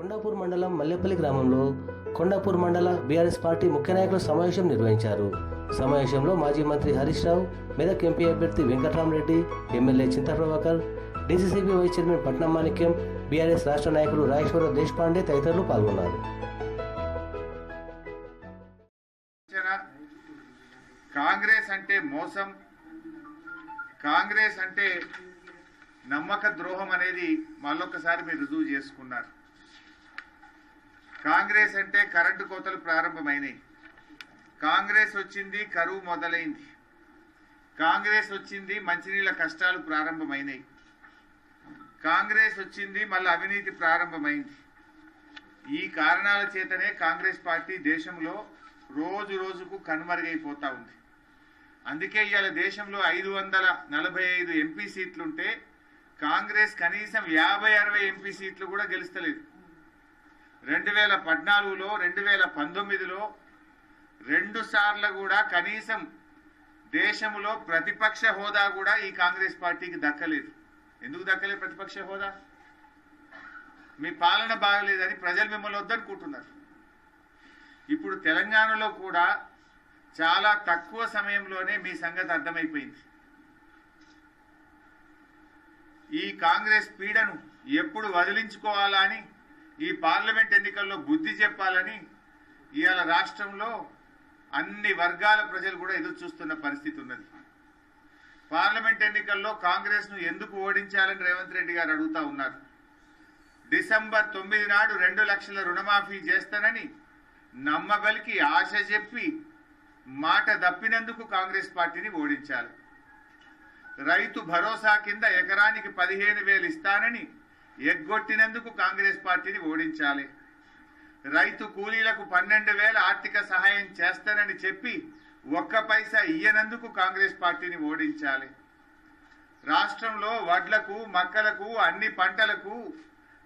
కొండాపూర్ మండలం మల్లెపల్లి గ్రామంలో కొండాపూర్ మండల బీఆర్ఎస్ పార్టీ ముఖ్య నాయకుల సమావేశం నిర్వహించారు. సమావేశంలో మాజీ మంత్రి హరీష్ రావు, మెదక్ ఎంపీ అభ్యర్థి Venkatrama Reddy, MLA Chinta Prabhakar, DCCB vice chairman పట్నం మాణిక్యం, బీఆర్ఎస్ రాష్ట్ర నాయకులు రాజేశ్వర దేశపాండే తదితరులు పాల్గొన్నారు. కాంగ్రెస్ అంటే మోసం, కాంగ్రెస్ అంటే నమ్మక ద్రోహం అనేది మళ్ళొక్కసారి మీరు రుజువు చేసుకున్నారు. కాంగ్రెస్ అంటే కరెంటు కోతలు ప్రారంభమైనాయి, కాంగ్రెస్ వచ్చింది కరువు మొదలైంది, కాంగ్రెస్ వచ్చింది మంచినీళ్ళ కష్టాలు ప్రారంభమైనాయి, కాంగ్రెస్ వచ్చింది మళ్ళీ అవినీతి ప్రారంభమైంది. ఈ కారణాల చేతనే కాంగ్రెస్ పార్టీ దేశంలో రోజు రోజుకు కనుమరుగైపోతా ఉంది. అందుకే ఇవాళ దేశంలో 545 ఎంపీ సీట్లుంటే కాంగ్రెస్ కనీసం 50-60 ఎంపీ సీట్లు కూడా గెలుస్తలేదు. 2014లో 2019లో 2 సార్లు కూడా కనీసం దేశంలో ప్రతిపక్ష హోదా కూడా ఈ కాంగ్రెస్ పార్టీకి దక్కలేదు. ఎందుకు దక్కలేదు ప్రతిపక్ష హోదా? మీ పాలన బాగలేదని ప్రజలు మిమ్మల్ని వద్దనుకుంటున్నారు. ఇప్పుడు తెలంగాణలో కూడా చాలా తక్కువ సమయంలోనే మీ సంగతి అర్థమైపోయింది. ఈ కాంగ్రెస్ పీడను ఎప్పుడు వదిలించుకోవాలా అని, ఈ పార్లమెంట్ ఎన్నికల్లో బుద్ధి చెప్పాలని ఇవాళ రాష్ట్రంలో అన్ని వర్గాల ప్రజలు కూడా ఎదురు చూస్తున్న పరిస్థితి ఉన్నది. పార్లమెంట్ ఎన్నికల్లో కాంగ్రెస్ను ఎందుకు ఓడించాలని రేవంత్ రెడ్డి గారు అడుగుతా ఉన్నారు. డిసెంబర్ 9 నాడు 2 లక్షల రుణమాఫీ చేస్తానని నమ్మబలికి ఆశ చెప్పి మాట దప్పినందుకు కాంగ్రెస్ పార్టీని ఓడించాలి. రైతు భరోసా కింద ఎకరానికి 15,000 ఇస్తానని ఎగ్గొట్టినందుకు కాంగ్రెస్ పార్టీని ఓడించాలి. రైతు కూలీలకు 12,000 ఆర్థిక సహాయం చేస్తానని చెప్పి 1 పైసా ఇయ్యనందుకు కాంగ్రెస్ పార్టీని ఓడించాలి. రాష్ట్రంలో వడ్లకు, మక్కలకు, అన్ని పంటలకు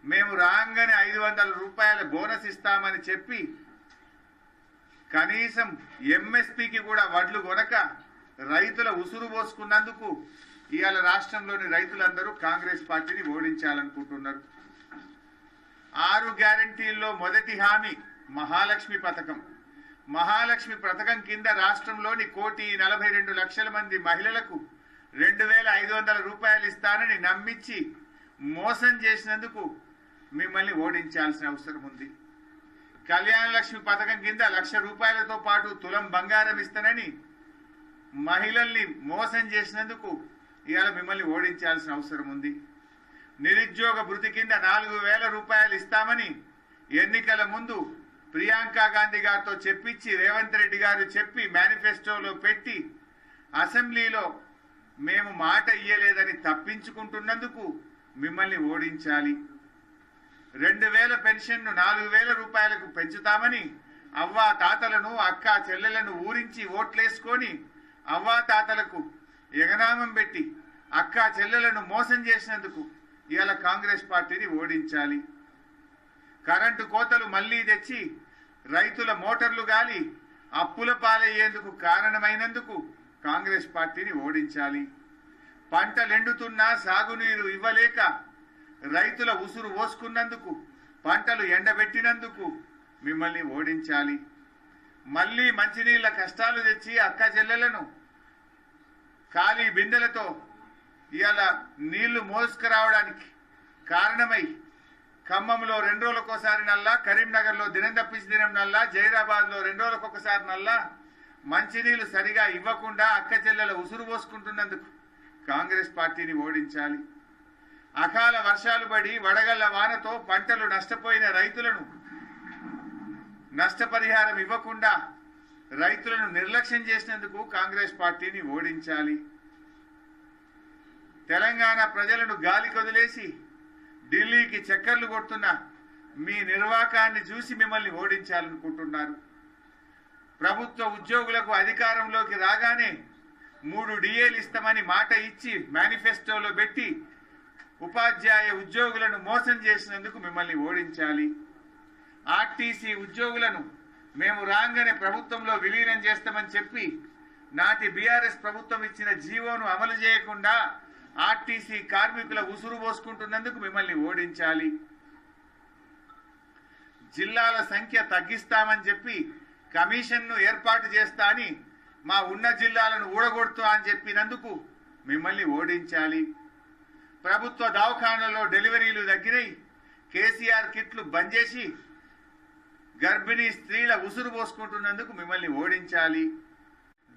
మేము రాగానే 500 రూపాయల బోనస్ ఇస్తామని చెప్పి కనీసం ఎంఎస్పీకి కూడా వడ్లు కొనక రైతుల ఉసురు పోసుకున్నందుకు ఇవాళ రాష్ట్రంలోని రైతులందరూ కాంగ్రెస్ పార్టీని ఓడించాలనుకుంటున్నారు. 6 గ్యారంటీల్లో మొదటి హామీ మహాలక్ష్మి పథకం. మహాలక్ష్మి పథకం కింద రాష్ట్రంలోని 1,42,00,000 మంది మహిళలకు 2,500 రూపాయలు ఇస్తానని నమ్మించి మోసం చేసినందుకు మిమ్మల్ని ఓడించాల్సిన అవసరం ఉంది. కళ్యాణ లక్ష్మి పథకం కింద 1,00,000 రూపాయలతో పాటు తులం బంగారం ఇస్తానని మహిళల్ని మోసం చేసినందుకు ఇవాళ మిమ్మల్ని ఓడించాల్సిన అవసరం ఉంది. నిరుద్యోగ భృతి కింద 4,000 రూపాయలు ఇస్తామని ఎన్నికల ముందు ప్రియాంక గాంధీ గారితో చెప్పించి రేవంత్ రెడ్డి గారు చెప్పి మేనిఫెస్టోలో పెట్టి అసెంబ్లీలో మేము మాట ఇయ్యలేదని తప్పించుకుంటున్నందుకు మిమ్మల్ని ఓడించాలి. 2,000 పెన్షన్ను 4,000 రూపాయలకు పెంచుతామని అవ్వా తాతలను, అక్క చెల్లెలను ఊరించి ఓట్లేసుకొని అవ్వా తాతలకు ఎగనామం పెట్టి అక్క చెల్లెలను మోసం చేసినందుకు ఇవాళ కాంగ్రెస్ పార్టీని ఓడించాలి. కరెంటు కోతలు మళ్లీ తెచ్చి రైతుల మోటార్లు గాలి అప్పుల పాలయ్యేందుకు కారణమైనందుకు కాంగ్రెస్ పార్టీని ఓడించాలి. పంటలెండుతున్నా సాగునీరు ఇవ్వలేక రైతుల ఉసురు పోసుకున్నందుకు, పంటలు ఎండబెట్టినందుకు మిమ్మల్ని ఓడించాలి. మళ్ళీ మంచినీళ్ళ కష్టాలు తెచ్చి అక్క చెల్లెలను ఖాళీ బిందెలతో ఇవాళ నీళ్లు మోసుకురావడానికి కారణమై ఖమ్మంలో 2 రోజులకోసారి నల్లా, కరీంనగర్లో దినం తప్పించి దినం నల్లా, జైరాబాద్లో 2 రోజులకొకసారి నల్లా మంచినీళ్లు సరిగా ఇవ్వకుండా అక్క చెల్లెల ఉసురు పోసుకుంటున్నందుకు కాంగ్రెస్ పార్టీని ఓడించాలి. అకాల వర్షాలు పడి వడగళ్ల వానతో పంటలు నష్టపోయిన రైతులను నష్టపరిహారం ఇవ్వకుండా రైతులను నిర్లక్ష్యం చేసినందుకు కాంగ్రెస్ పార్టీని ఓడించాలి. తెలంగాణ ప్రజలను గాలి కొదిలేసి ఢిల్లీకి చక్కర్లు కొడుతున్న మీ నిర్వాకాన్ని చూసి మిమ్మల్ని ఓడించాలనుకుంటున్నారు. ప్రభుత్వ ఉద్యోగులకు అధికారంలోకి రాగానే 3 డిఏలు ఇస్తామని మాట ఇచ్చి మేనిఫెస్టోలో పెట్టి ఉపాధ్యాయ ఉద్యోగులను మోసం చేసినందుకు మిమ్మల్ని ఓడించాలి. ఆర్టీసీ ఉద్యోగులను మేము రాగానే ప్రభుత్వంలో విలీనం చేస్తామని చెప్పి నాటి బీఆర్ఎస్ ప్రభుత్వం ఇచ్చిన జీవోను అమలు చేయకుండా ఆర్టీసీ కార్మికుల ఉసురు పోసుకుంటున్నందుకు మిమ్మల్ని ఓడించాలి. జిల్లాల సంఖ్య తగ్గిస్తామని చెప్పి కమిషన్ను ఏర్పాటు చేస్తా అని మా ఉన్న జిల్లాలను ఊడగొడుతూ అని చెప్పినందుకు మిమ్మల్ని ఓడించాలి. ప్రభుత్వ దవాఖానలో డెలివరీలు తగ్గినాయి, కేసీఆర్ కిట్లు బంద్ చేసి గర్భిణీ స్త్రీల ఉసురు పోసుకుంటున్నందుకు మిమ్మల్ని ఓడించాలి.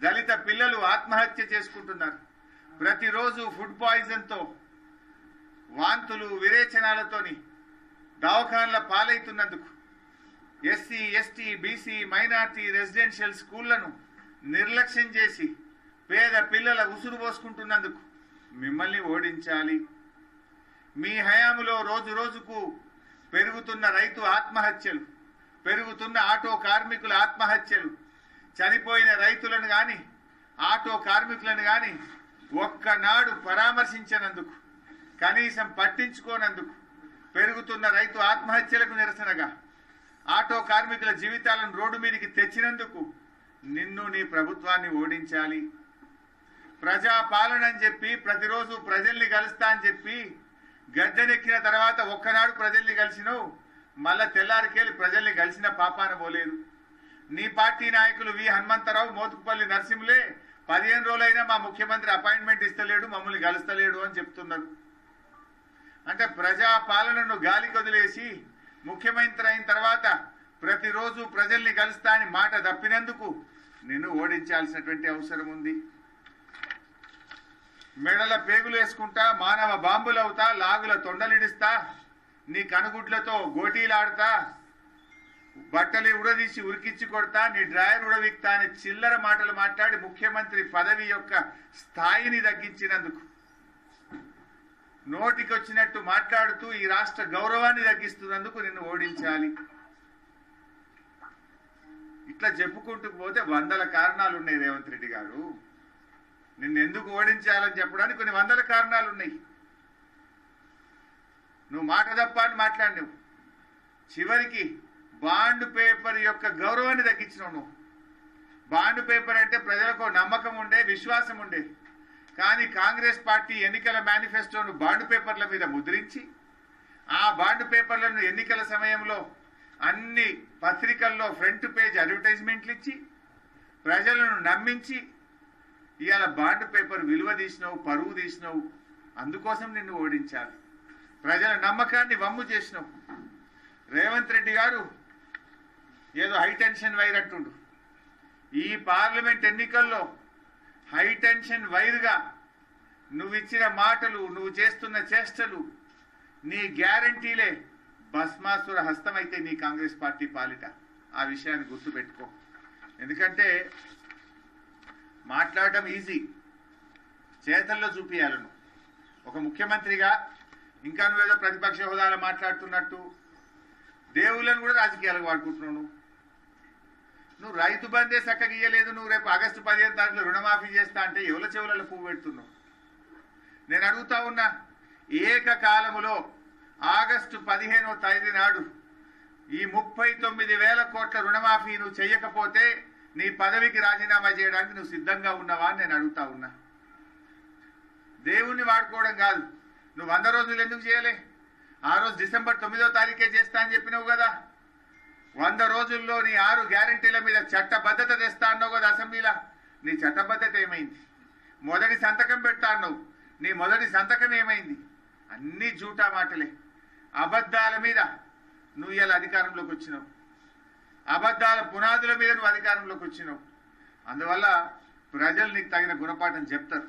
దళిత పిల్లలు ఆత్మహత్య చేసుకుంటున్నారు. ప్రతిరోజు ఫుడ్ పాయిజన్తో వాంతులు విరేచనాలతోని దవాఖానల పాలైతున్నందుకు SC ST BC minority residential స్కూళ్లను నిర్లక్ష్యం చేసి పేద పిల్లల ఉసురు పోసుకుంటున్నందుకు మిమ్మల్ని ఓడించాలి. మీ హయాములో రోజు రోజుకు పెరుగుతున్న రైతు ఆత్మహత్యలు, పెరుగుతున్న ఆటో కార్మికుల ఆత్మహత్యలు, చనిపోయిన రైతులను కానీ ఆటో కార్మికులను కానీ ఒక్కనాడు పరామర్శించనందుకు, కనీసం పట్టించుకోనందుకు, పెరుగుతున్న రైతు ఆత్మహత్యలకు నిరసనగా ఆటో కార్మికుల జీవితాలను రోడ్డు మీదకి తెచ్చినందుకు నిన్ను నీ ప్రభుత్వాన్ని ఓడించాలి. ప్రజాపాలన అని చెప్పి ప్రతిరోజు ప్రజల్ని కలుస్తా అని చెప్పి గద్దెనెక్కిన తర్వాత ఒక్కనాడు ప్రజల్ని కలిసినావు, మళ్ళా తెల్లారికేళ్ళి ప్రజల్ని కలిసిన పాపాన పోలేదు. నీ పార్టీ నాయకులు వి హనుమంతరావు, మోతుకుపల్లి నరసింహులే 15 రోజులైనా మా ముఖ్యమంత్రి అపాయింట్మెంట్ ఇస్తలేడు, మమ్మల్ని కలుస్తలేడు అని చెప్తున్నారు. అంటే ప్రజాపాలనను గాలికి వదిలేసి ముఖ్యమంత్రి అయిన తర్వాత ప్రతిరోజు ప్రజల్ని కలుస్తా అని మాట తప్పినందుకు నిన్ను ఓడించాల్సినటువంటి అవసరం ఉంది. మెడల పేగులు వేసుకుంటా, మానవ బాంబులవుతా, లాగుల తొండలిడిస్తా, నీ కనుగుడ్లతో గోటీలాడుతా, బట్టలు ఉడదీసి ఉరికిచ్చి కొడతా, నీ డ్రాయర్ ఉడవిక్తా అని చిల్లర మాటలు మాట్లాడి ముఖ్యమంత్రి పదవి యొక్క స్థాయిని తగ్గించినందుకు, నోటికి వచ్చినట్టు మాట్లాడుతూ ఈ రాష్ట్ర గౌరవాన్ని తగ్గిస్తున్నందుకు నిన్ను ఓడించాలి. ఇట్లా చెప్పుకుంటూ పోతే 100 కారణాలు ఉన్నాయి రేవంత్ రెడ్డి గారు. నిన్ను ఎందుకు ఓడించాలని చెప్పడానికి కొన్ని 100 కారణాలు ఉన్నాయి. నువ్వు మాట తప్ప అని మాట్లాడినావు. చివరికి బాండ్ పేపర్ యొక్క గౌరవాన్ని తగ్గించినావు. నువ్వు బాండ్ పేపర్ అంటే ప్రజలకు నమ్మకం ఉండే, విశ్వాసం ఉండే. కానీ కాంగ్రెస్ పార్టీ ఎన్నికల మేనిఫెస్టోను బాండ్ పేపర్ల మీద ముద్రించి ఆ బాండ్ పేపర్లను ఎన్నికల సమయంలో అన్ని పత్రికల్లో ఫ్రంట్ పేజ్ అడ్వర్టైజ్మెంట్లు ఇచ్చి ప్రజలను నమ్మించి ఇవాళ బాండ్ పేపర్ విలువ తీసినావు, పరువు తీసినావు. అందుకోసం నిన్ను ఓడించాలి. ప్రజల నమ్మకాన్ని వమ్ము చేసినావు. రేవంత్ రెడ్డి గారు ఏదో హైటెన్షన్ వైర్ అంటుండు. ఈ పార్లమెంట్ ఎన్నికల్లో హైటెన్షన్ వైర్గా నువ్వు ఇచ్చిన మాటలు, నువ్వు చేస్తున్న చేష్టలు, నీ గ్యారంటీలే భస్మాసుర హస్తమైతే నీ కాంగ్రెస్ పార్టీ పాలిట. ఆ విషయాన్ని గుర్తుపెట్టుకో. ఎందుకంటే మాట్లాడటం ఈజీ, చేతల్లో చూపియాలను. ఒక ముఖ్యమంత్రిగా ఇంకా నువ్వేదో ప్రతిపక్ష హోదాలో మాట్లాడుతున్నట్టు దేవుళ్ళను కూడా రాజకీయాలకు వాడుకుంటున్నావు. నువ్వు రైతు బందే చక్కగా ఇయ్యలేదు, నువ్వు రేపు ఆగస్టు 15 తారీఖులో రుణమాఫీ చేస్తా అంటే ఎవల చెవులలో పువ్వు పెడుతున్నావు. నేను అడుగుతా ఉన్నా, ఏకకాలములో ఆగస్టు 15వ తేదీ నాడు ఈ 39,000 కోట్ల రుణమాఫీ నువ్వు చెయ్యకపోతే నీ పదవికి రాజీనామా చేయడానికి నువ్వు సిద్ధంగా ఉన్నావా అని నేను అడుగుతా ఉన్నా. దేవుణ్ణి వాడుకోవడం కాదు. నువ్వు 100 రోజులు ఎందుకు చేయలే? ఆ రోజు డిసెంబర్ 9వ తారీఖే చేస్తా అని చెప్పినావు కదా. 100 రోజుల్లో నీ 6 గ్యారంటీల మీద చట్టబద్ధత తెస్తా అన్నావు కదా అసెంబ్లీలో. నీ చట్టబద్ధత ఏమైంది? మొదటి సంతకం పెడతా అన్నావు, నీ మొదటి సంతకం ఏమైంది? అన్ని జూటా మాటలే, అబద్ధాల మీద నువ్వు ఇలా అధికారంలోకి వచ్చినావు. అబద్ధాల పునాదుల మీద నువ్వు అధికారంలోకి వచ్చినావు. అందువల్ల ప్రజలు నీకు తగిన గుణపాఠం చెప్తారు.